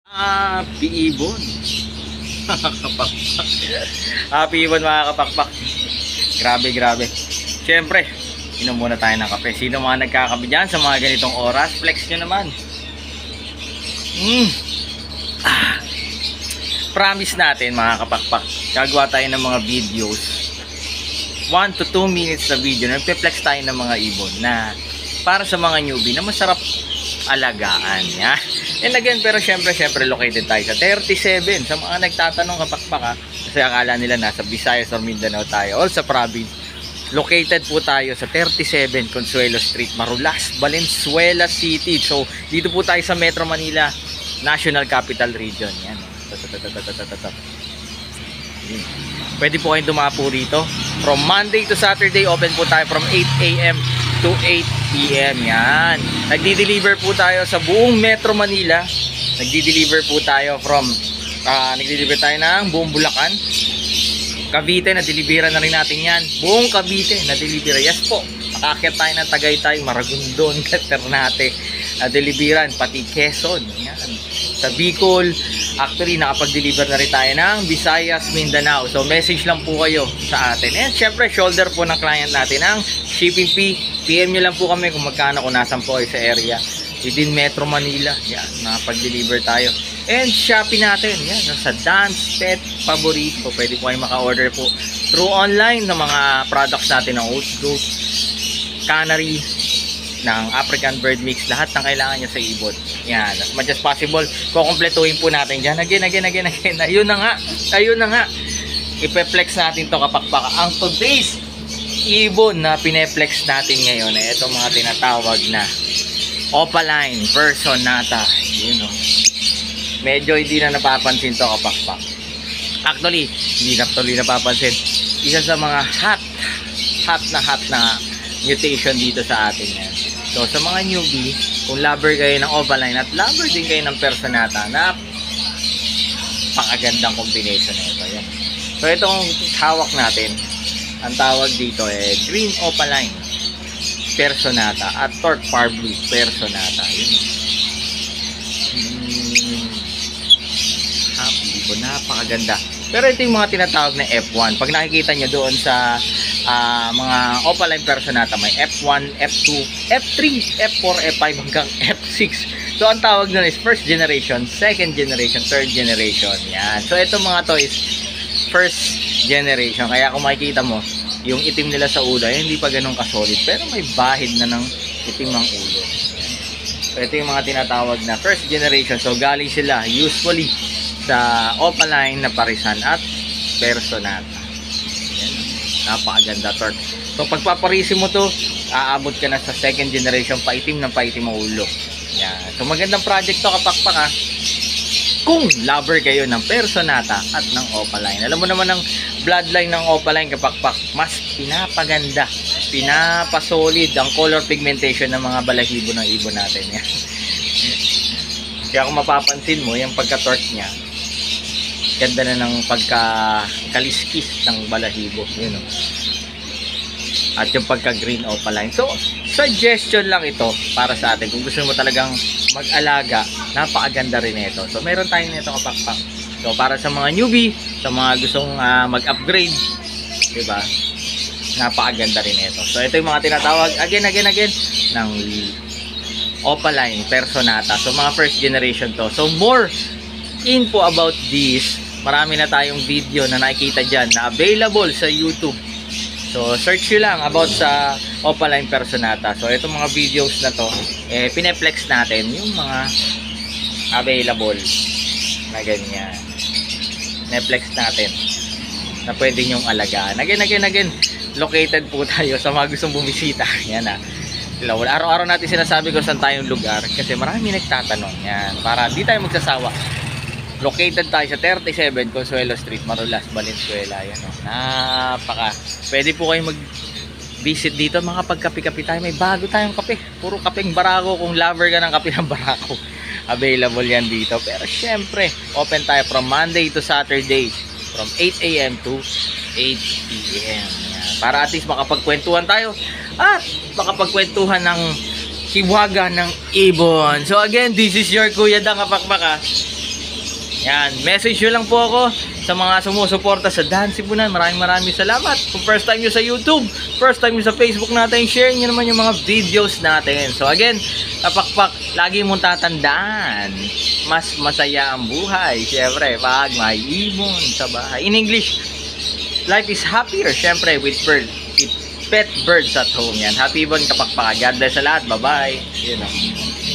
Happy Ibon. Kapakpak. Happy Ibon mga kapakpak. Grabe, grabe. Siyempre, inom muna tayo ng kape. Sino mga nagkakape dyan sa mga ganitong oras? Flex nyo naman. Promise natin mga kapakpak, gagawa tayo ng mga videos 1 to 2 minutes na video. Nagpe-flex tayo ng mga ibon na para sa mga newbie na masarap alagaan. Yeah? And again, pero syempre located tayo sa 37. Sa mga nagtatanong kapakpak ha, kasi akala nila nasa Visayas or Mindanao tayo, all sa province. Located po tayo sa 37 Consuelo Street, Marulas, Valenzuela City. So dito po tayo sa Metro Manila, National Capital Region. Yan. Pwede po kayong dumapo rito. From Monday to Saturday, open po tayo from 8 AM to 8 PM. Yan. Nagdi-deliver po tayo sa buong Metro Manila. Nagdi-deliver po tayo from nagdi-deliver tayo ng buong Bulacan, Cavite, na-deliveran na rin natin yan. Buong Cavite, na-deliver. Yes po. Makakit tayo ng Tagaytay, Maragondon, Ternate, na-deliveran. Pati Quezon. Yan. Sa Bicol, actually, nakapag-deliver na rin tayo ng Visayas, Mindanao. So, message lang po kayo sa atin. And syempre, shoulder po ng client natin ang shipping fee. PM nyo lang po kami kung magkano, kung nasan po kayo sa area. Within Metro Manila. Yan, nakapag-deliver tayo. And Shopee natin, yan, sa Dance Pet Paborito. Pwede po kayo maka-order po through online ng mga products natin ng oat goat, canary, ng African bird mix, lahat ng kailangan nyo sa ibon. Yan, as much as possible, kukumpletuhin po natin dyan. Again. Ayun na nga. Ipe-flex natin to kapakpak. Ang today's ibon na pineflex natin ngayon ay itong mga tinatawag na Opaline Personata. Yun o. Medyo hindi na napapansin to kapakpak. Actually, hindi na tuloy napapansin. Isa sa mga hot na mutation dito sa atin yan. So sa mga newbie, kung lover kayo ng Opaline at lover din kayo ng Personata, napakagandang combination na ito. Yan. So itong hawak natin, ang tawag dito Green Opaline Personata at Torque Parbleu Personata. Yun. Napakaganda. Pero ito yung mga tinatawag na F1. Pag nakikita nyo doon sa mga Opaline Personata, may F1, F2, F3, F4, F5 hanggang F6. So ang tawag nun is first generation, second generation, third generation. Yan. So ito mga to is first generation. Kaya kung makikita mo, yung itim nila sa ulo ay hindi pa ganun kasolid, pero may bahid na ng itim ng ulo. So ito yung mga tinatawag na first generation. So galing sila usually sa Opaline na Parisan at Personata. Yan. Napakaganda torque. So pagpaparisin mo to, aabot ka na sa second generation, paitim ng paitim ang ulo. Yan. So magandang project to kapakpak ha. Kung lover kayo ng Personata at ng Opaline. Alam mo naman ang bloodline ng Opaline kapakpak, mas pinapaganda, pinapasolid ang color pigmentation ng mga balahibo ng ibon natin. Yan. Kaya kung mapapansin mo, yung pagka-torque niya, ganda na ng pagka-kaliskis ng balahibo. Yun, at yung pagka-green Opaline. So, suggestion lang ito para sa atin. Kung gusto mo talagang mag-alaga, napakaganda rin ito. So, meron tayong nito kapakpak. So, para sa mga newbie, sa mga gustong mag-upgrade, diba? Napakaganda rin ito. So, ito yung mga tinatawag, again, ng Opaline Personata. So, mga first generation to. So, more info about this, marami na tayong video na nakikita dyan na available sa YouTube. So search nyo lang about sa Opaline Personata. So itong mga videos na to, pineflex natin yung mga available na ganyan. Neflex natin na pwede nyong alagaan. Again, located po tayo sa mga gustong bumisita. Yan na. Araw-araw natin sinasabi ko saan tayong lugar kasi marami nagtatanong. Yan, para di tayo magsasawa. Located tayo sa 37 Consuelo Street, Marulas, Valenzuela. Yan, pwede po kayong mag-visit dito, makapagkape-kape tayo. May bago tayong kape, puro kapeng barako. Kung lover ka ng kape ng barako, available yan dito. Pero syempre, open tayo from Monday to Saturday from 8 AM to 8 PM. Yan. Para at least makapagkwentuhan tayo at makapagkwentuhan ng hiwaga ng ibon. So again, this is your Kuya Dang Kapakpak. Yan, message nyo lang po ako sa mga sumusuporta sa Dan Sibunan. Maraming salamat. Kung first time nyo sa YouTube, first time nyo sa Facebook natin, share nyo naman yung mga videos natin. So again, kapakpak, lagi mong tatandaan, mas masaya ang buhay. Siyempre, pag may ibon sa bahay. In English, life is happier, siyempre, with pet birds at home. Yan. Happy ibon kapakpak. God bless sa lahat. Bye-bye. Yun know.